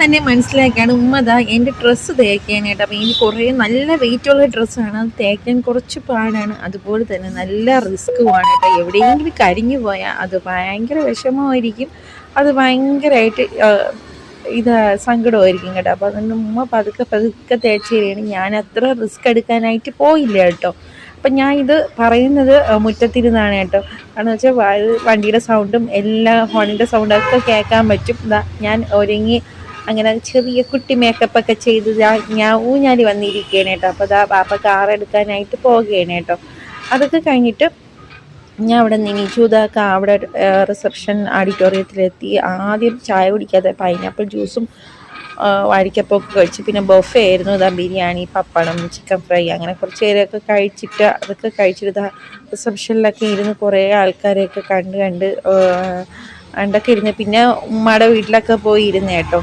തന്നെ മനസ്സിലാക്കിയാണ് ഉമ്മ എൻ്റെ ഡ്രസ്സ് തേക്കാനായിട്ട്. അപ്പോൾ ഇനി കുറേ നല്ല വെയിറ്റുള്ള ഡ്രസ്സാണ്, അത് തേക്കാൻ കുറച്ച് പാടാണ്, അതുപോലെ തന്നെ നല്ല റിസ്ക്കുമാണ് കേട്ടോ. എവിടെയെങ്കിലും കരിഞ്ഞു പോയാൽ അത് ഭയങ്കര വിഷമമായിരിക്കും, അത് ഭയങ്കരമായിട്ട് സങ്കടമായിരിക്കും കേട്ടോ. അപ്പോൾ അതുകൊണ്ട് ഉമ്മ പതുക്കെ പതുക്കെ തേച്ച് തരികയാണ്. ഞാൻ അത്ര റിസ്ക് എടുക്കാനായിട്ട് പോയില്ല കേട്ടോ. അപ്പം ഞാൻ ഇത് പറയുന്നത് മുറ്റത്തിരുന്നാണ് കേട്ടോ. കാരണം വെച്ചാൽ വണ്ടിയുടെ സൗണ്ടും എല്ലാ ഹോണിൻ്റെ സൗണ്ടൊക്കെ കേൾക്കാൻ പറ്റും. ഞാൻ ഒരുങ്ങി അങ്ങനെ ചെറിയ കുട്ടി മേക്കപ്പൊക്കെ ചെയ്ത് ഞാൻ ഊഞ്ഞാലി വന്നിരിക്കുകയാണ് കേട്ടോ. അപ്പോൾ ബാപ്പ കാർ എടുക്കാനായിട്ട് പോവുകയാണ് കേട്ടോ. അതൊക്കെ കഴിഞ്ഞിട്ട് ഞാൻ അവിടെ നിന്നിച്ചു. അവിടെ റിസപ്ഷൻ ഓഡിറ്റോറിയത്തിലെത്തി. ആദ്യം ചായ കുടിക്കാതെ പൈനാപ്പിൾ ജ്യൂസും വാഴയ്ക്കപ്പൊക്കെ കഴിച്ച്, പിന്നെ ബൊഫേ ആയിരുന്നു. ബിരിയാണി, പപ്പടം, ചിക്കൻ ഫ്രൈ, അങ്ങനെ കുറച്ച് പേരൊക്കെ കഴിച്ചിട്ട് അതൊക്കെ കഴിച്ചിട്ട് റിസപ്ഷനിലൊക്കെ ഇരുന്ന് കുറേ ആൾക്കാരെയൊക്കെ കണ്ടൊക്കെ ഇരുന്ന് പിന്നെ ഉമ്മയുടെ വീട്ടിലൊക്കെ പോയി ഇരുന്ന് കേട്ടോ.